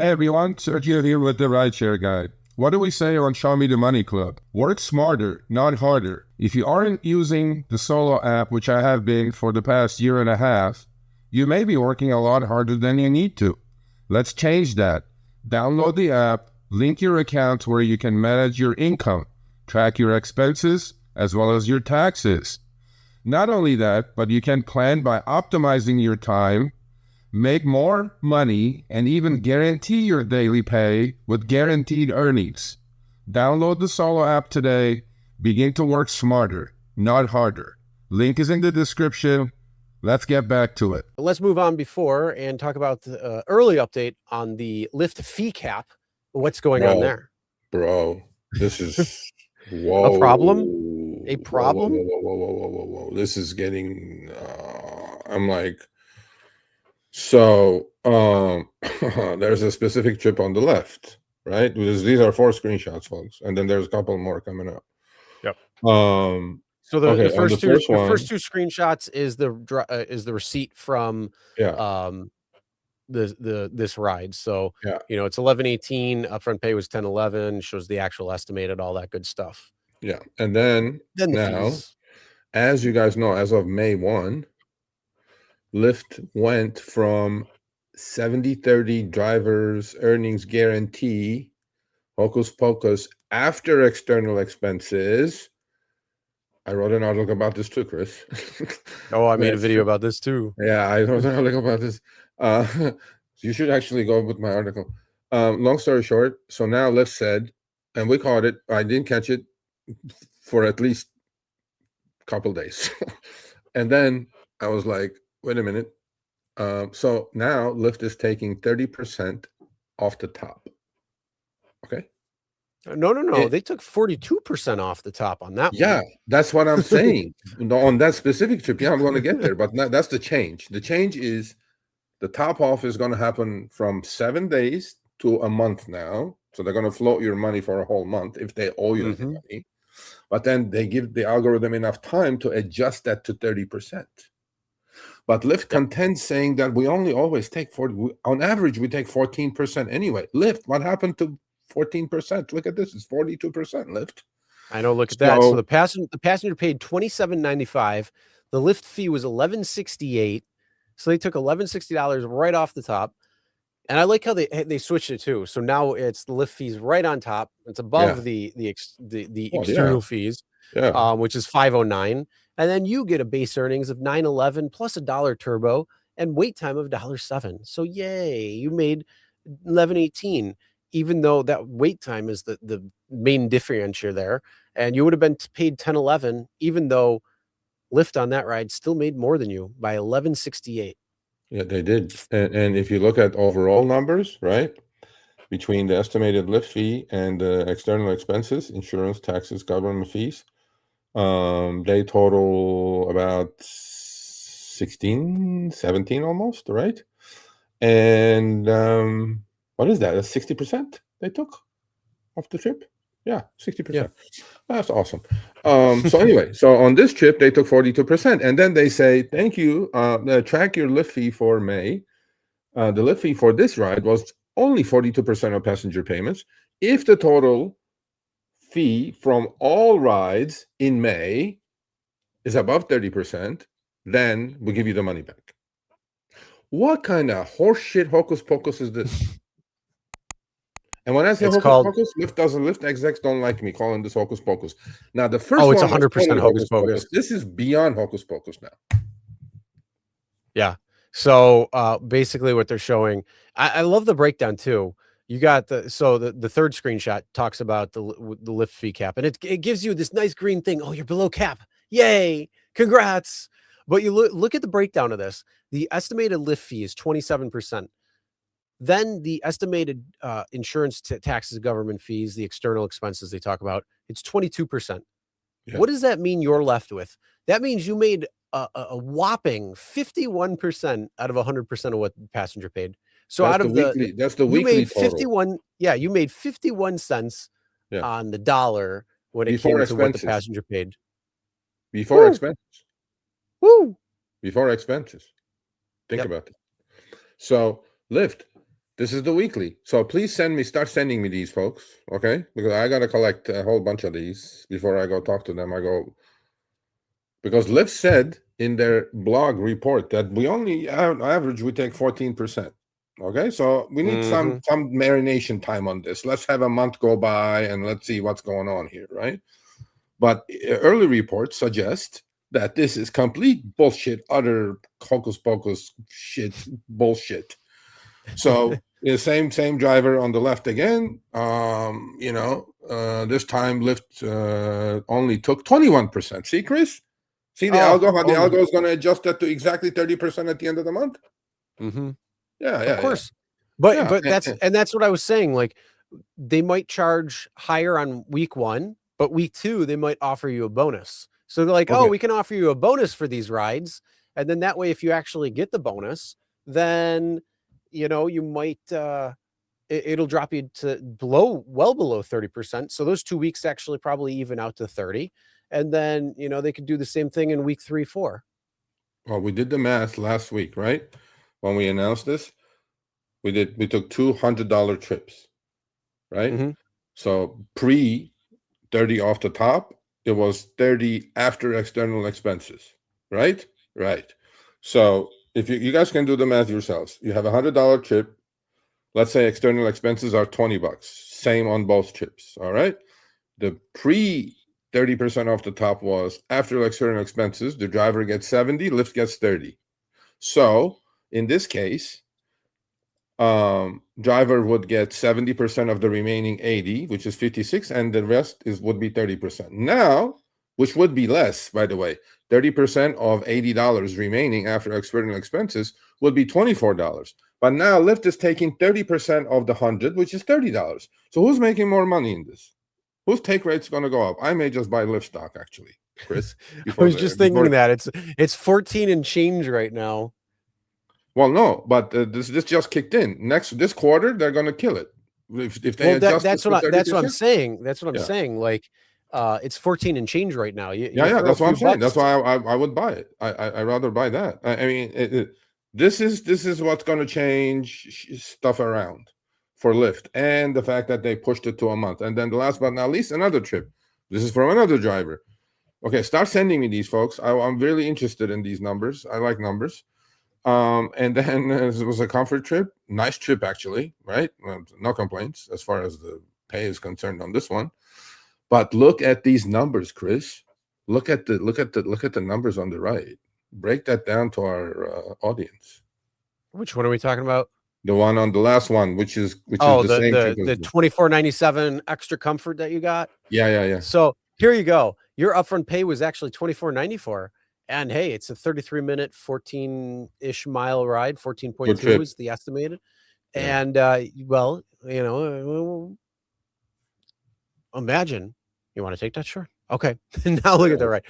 Hey everyone, Sergio here with the Rideshare Guy. What do we say on Show Me the Money Club? Work smarter, not harder. If you aren't using the Solo app, which I have been for the past year and a half, you may be working a lot harder than you need to. Let's change that. Download the app, link your account where you can manage your income, track your expenses, as well as your taxes. Not only that, but you can plan by optimizing your time, make more money, and even guarantee your daily pay with guaranteed earnings. Download the Solo app today. Begin to work smarter, not harder. Link is in the description. Let's get back to it. Let's move on before and talk about the early update on the Lyft fee cap. What's going on there? Bro, this is a problem? A problem? Whoa. This is getting, I'm like, so there's a specific trip on the left, right? These are 4 screenshots, folks, and then there's a couple more coming up. Yep. So the first two screenshots is the receipt from this ride. So it's 11.18, upfront pay was 10.11, shows the actual estimated, all that good stuff. Yeah, and then now, as you guys know, as of May 1, Lyft went from 70-30 drivers earnings guarantee, hocus pocus, after external expenses. I wrote an article about this too, Chris. Oh, I made a video about this too. Yeah, I wrote an article about this. You should actually go with my article. Long story short, so now Lyft said, and we caught it, I didn't catch it for at least a couple days. And then I was like, wait a minute. So now Lyft is taking 30% off the top. Okay. No. They took 42% off the top on that. Yeah, that's what I'm saying. On that specific trip, I'm going to get there, but that's the change. The change is the top off is going to happen from 7 days to a month now. So they're going to float your money for a whole month if they owe you the money. But then they give the algorithm enough time to adjust that to 30%. But Lyft contends saying that we only always take 40. On average, we take 14% anyway. Lyft, what happened to 14%? Look at this. It's 42% Lyft. I know. Look at that. So the passenger paid $27.95. The Lyft fee was $11.68. So they took $11.60 right off the top. And I like how they switched it too. So now it's the Lyft fees right on top. It's above the external fees, which is $5.09. And then you get a base earnings of $9.11 plus $1 turbo and wait time of $1.07. So yay, you made $11.18, even though that wait time is the main differentiator there. And you would have been paid $10.11, even though Lyft on that ride still made more than you by $11.68. Yeah, they did. And if you look at overall numbers, right, between the estimated Lyft fee and the external expenses, insurance, taxes, government fees, they total about 16, 17 almost, right? And what is that? That's 60% they took off the trip? Yeah, 60%. Yeah. That's awesome. So anyway, so on this trip, they took 42%. And then they say, thank you, track your Lyft fee for May. The Lyft fee for this ride was only 42% of passenger payments. If the total fee from all rides in May is above 30%, then we give you the money back. What kind of horseshit hocus pocus is this? And when I say hocus pocus, Lyft execs don't like me calling this hocus pocus. Now the first it's 100% hocus pocus. This is beyond hocus pocus now. Yeah. So basically what they're showing, I love the breakdown too. You got the third screenshot talks about the Lyft fee cap, and it gives you this nice green thing. Oh, you're below cap. Yay. Congrats. But you look at the breakdown of this. The estimated Lyft fee is 27%. Then the estimated insurance, taxes, government fees, the external expenses they talk about, it's 22%. Yeah. What does that mean you're left with? That means you made a whopping 51% out of 100% of what the passenger paid. So that's out of that's the weekly made 51 total. Yeah, you made 51 cents on the dollar when it came to what the passenger paid. Before expenses. Woo! Before expenses. Think about it. So Lyft, This is the weekly. So please start sending me these, folks. Okay, because I gotta collect a whole bunch of these before I go talk to them. Because Lyft said in their blog report that we only on average we take 14%. Okay, so we need some marination time on this. Let's have a month go by and let's see what's going on here, right? But early reports suggest that this is complete bullshit, utter hocus pocus shit bullshit. So the same driver on the left again. This time Lyft only took 21%. See, Chris? See the algo? How the algo is going to adjust that to exactly 30% at the end of the month? Yeah, of course. Yeah. But that's what I was saying. Like, they might charge higher on week 1, but week 2 they might offer you a bonus. So they're like, we can offer you a bonus for these rides, and then that way, if you actually get the bonus, then you might it'll drop you to well below 30%. So those 2 weeks actually probably even out to 30, and then they could do the same thing in week 3, 4. Well, we did the math last week, right? When we announced this, we took $200 trips, right? So pre 30 off the top, it was 30 after external expenses, right? Right. So if you guys can do the math yourselves, you have $100 trip. Let's say external expenses are $20. Same on both trips. All right. The pre 30% off the top was after external expenses. The driver gets 70, Lyft gets 30. So in this case, driver would get 70% of the remaining 80, which is 56, and the rest would be 30%. Now, which would be less, by the way, 30% of $80 remaining after external expenses would be $24. But now Lyft is taking 30% of the 100, which is $30. So who's making more money in this? Whose take rate's going to go up? I may just buy Lyft stock, actually, Chris. I was just thinking that it's 14 and change right now. Well, no, but this just kicked in. This quarter, they're going to kill it. If they adjust that's what I'm saying. That's what I'm saying. Like, it's 14 and change right now. That's what I'm saying. That's why I would buy it. I rather buy that. I mean, this is what's going to change stuff around for Lyft, and the fact that they pushed it to a month. And then the last but not least, another trip. This is from another driver. Okay, start sending me these, folks. I'm really interested in these numbers. I like numbers. And then it was a comfort trip. Nice trip, actually, right? No complaints as far as the pay is concerned on this one. But look at these numbers, Chris. Look at the numbers on the right. Break that down to our audience. Which one are we talking about? The one on the last one, which is the same trip. The $24.97 extra comfort that you got. Yeah. So here you go. Your upfront pay was actually $24.94. And hey, it's a 33-minute, 14-ish mile ride. 14.2 is the estimated. Yeah. And imagine you want to take that. Sure. Okay. Now look at the right.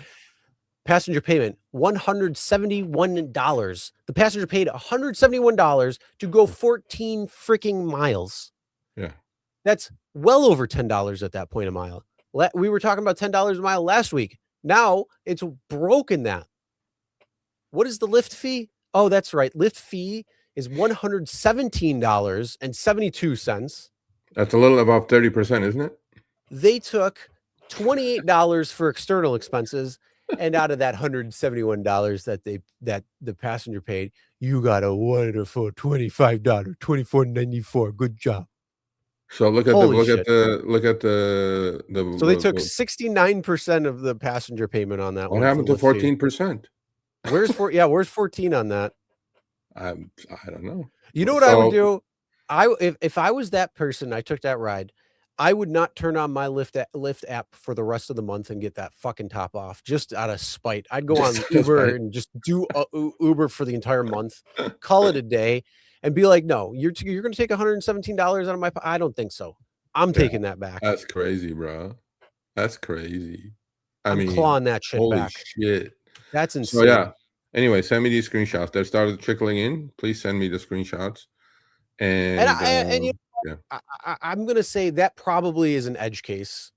Passenger payment, $171. The passenger paid $171 to go 14 freaking miles. Yeah. That's well over $10 at that point a mile. We were talking about $10 a mile last week. Now it's broken that. What is the Lyft fee? Oh, that's right. Lyft fee is $117.72. That's a little above 30%, isn't it? They took $28 for external expenses, and out of that $171 that the passenger paid, you got a wonderful $25, $24.94. Good job. So look at the So they took 69% of the passenger payment on that. What happened to 14%? Where's 14 on that? I don't know. You know what I would do? If I was that person, I took that ride, I would not turn on my Lyft app for the rest of the month and get that fucking top off just out of spite. I'd go on Uber and just do Uber for the entire month, call it a day, and be like, no, you're going to take $117 out of my. I don't think so. I'm taking that back. That's crazy, bro. That's crazy. I'm clawing that shit back. Holy shit. That's insane. So yeah. Anyway, send me these screenshots. They started trickling in. Please send me the screenshots. I'm going to say that probably is an edge case.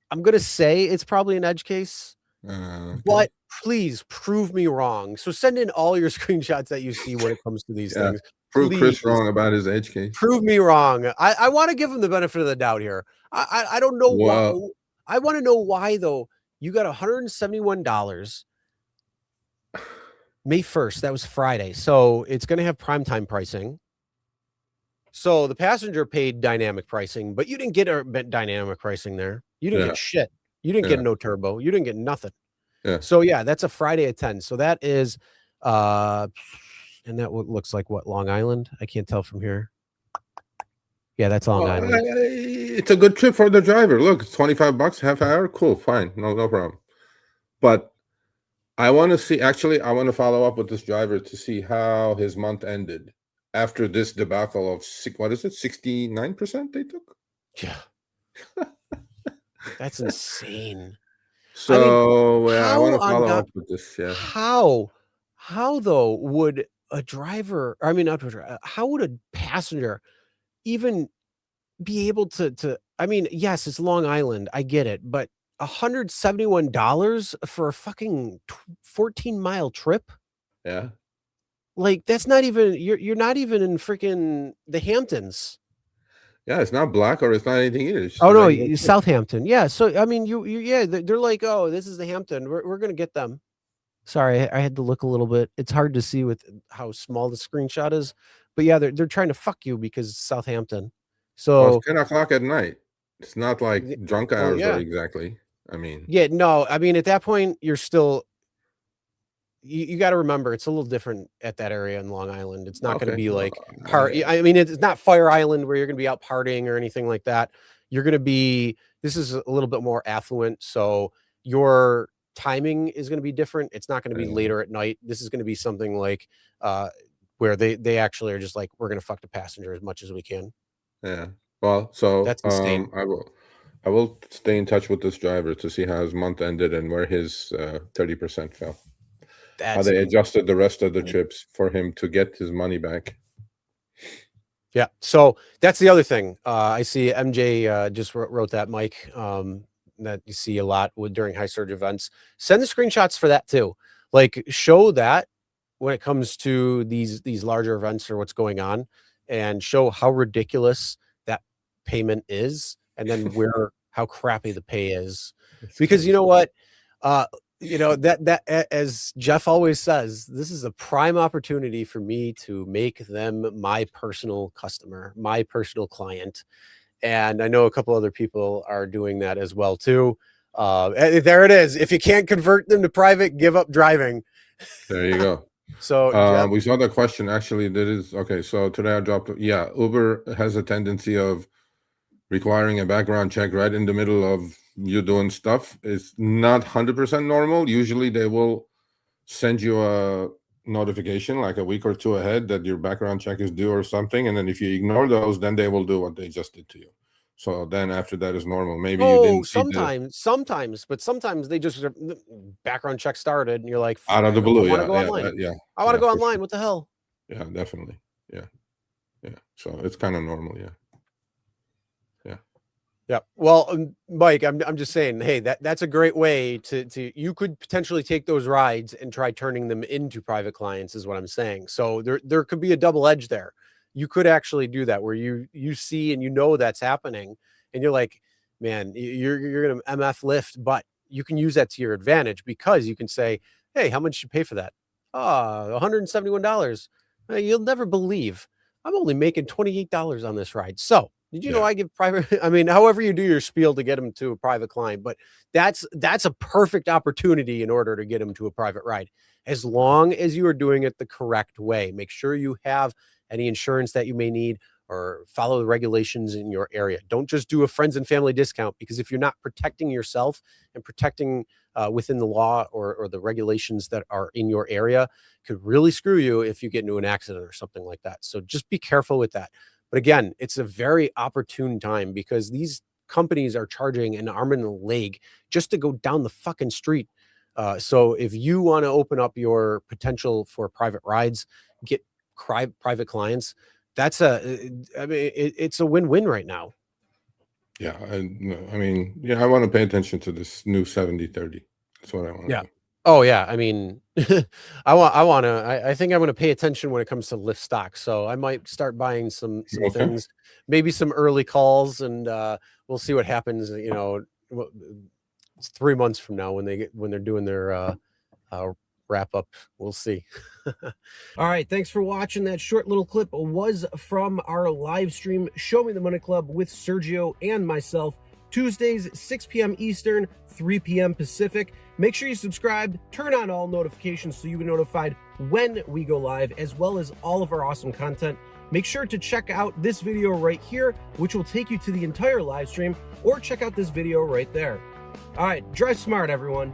I'm going to say it's probably an edge case. Okay. But please prove me wrong. So send in all your screenshots that you see when it comes to these things. Prove Chris wrong about his edge case. Prove me wrong. I want to give him the benefit of the doubt here. I don't know why. I want to know why though. You got $171. May 1st. That was Friday. So it's going to have primetime pricing. So the passenger paid dynamic pricing, but you didn't get a dynamic pricing there. You didn't get shit. You didn't get no turbo. You didn't get nothing. Yeah. So yeah, that's a Friday at 10. So that is, and that looks like what, Long Island? I can't tell from here. Yeah, that's Long Island. It's a good trip for the driver. Look, it's $25, half hour. Cool, fine, no problem. But I want to see. Actually, I want to follow up with this driver to see how his month ended after this debacle of 69% they took. Yeah, that's insane. So I want to follow up with this. Yeah. How though would a driver? I mean, not a driver. How would a passenger even be able to? I mean, yes, it's Long Island. I get it, but $171 for a fucking 14-mile trip. Yeah. Like that's not even. You're not even in freaking the Hamptons. Yeah, it's not black or it's not anything either. Oh no, Southampton. Yeah. So I mean, yeah, they're like, oh, this is the Hampton. We're gonna get them. Sorry, I had to look a little bit. It's hard to see with how small the screenshot is, but yeah, they're trying to fuck you because it's Southampton. So it's 10 o'clock at night. It's not like drunk hours exactly. I mean, yeah, no, I mean at that point you're still. You got to remember it's a little different at that area in Long Island. It's not going to be like I mean, it's not Fire Island where you're going to be out partying or anything like that. You're going to be. This is a little bit more affluent, so your timing is going to be different. It's not going to be later at night. This is going to be something like where they actually are just like, we're going to fuck the passenger as much as we can. Yeah. Well, so that's insane. I will stay in touch with this driver to see how his month ended and where his 30% fell. How they adjusted the rest of the trips for him to get his money back. Yeah. So that's the other thing. I see MJ just wrote that, Mike, that you see a lot during high surge events. Send the screenshots for that too. Like show that when it comes to these larger events or what's going on, and show how ridiculous that payment is, and then how crappy the pay is. Because you know what? You know, that as Jeff always says, this is a prime opportunity for me to make them my personal customer, my personal client. And I know a couple other people are doing that as well too. There it is. If you can't convert them to private, give up driving. There you go. So we saw that question. Actually, that is okay. So today I dropped. Yeah, Uber has a tendency of requiring a background check right in the middle of you doing stuff. It's not 100% normal. Usually they will send you a notification like a week or two ahead that your background check is due or something, and then if you ignore those, then they will do what they just did to you. So then after that is normal. Maybe you didn't sometimes, but sometimes they just background check started and you're like, out of the blue. I want to go online. I want to go online. What the hell? Yeah, definitely. Yeah. So it's kind of normal. Yeah. Yeah. Well, Mike, I'm just saying, hey, that's a great way to you could potentially take those rides and try turning them into private clients is what I'm saying. So there could be a double edge there. You could actually do that where you see and you know that's happening and you're like, man, you're going to MF Lyft, but you can use that to your advantage because you can say, hey, how much did you pay for that? $171. You'll never believe I'm only making $28 on this ride. So did you know I give private? I mean, however you do your spiel to get them to a private client, but that's a perfect opportunity in order to get them to a private ride. As long as you are doing it the correct way, make sure you have any insurance that you may need or follow the regulations in your area. Don't just do a friends and family discount because if you're not protecting yourself and protecting within the law or the regulations that are in your area, could really screw you if you get into an accident or something like that. So just be careful with that. But again, it's a very opportune time because these companies are charging an arm and a leg just to go down the fucking street. So if you want to open up your potential for private rides, get private clients, it's a win-win right now. Yeah. I mean, I want to pay attention to this new 70/30. That's what I want to do. Oh yeah, I mean, I think I'm going to pay attention when it comes to Lyft stock. So I might start buying some things, maybe some early calls, and we'll see what happens. You know, it's 3 months from now when they're doing their wrap up. We'll see. All right, thanks for watching. That short little clip was from our live stream, Show Me the Money Club, with Sergio and myself, Tuesdays, 6 p.m. Eastern, 3 p.m. Pacific. Make sure you subscribe, turn on all notifications so you get notified when we go live, as well as all of our awesome content. Make sure to check out this video right here, which will take you to the entire live stream, or check out this video right there. All right, drive smart, everyone.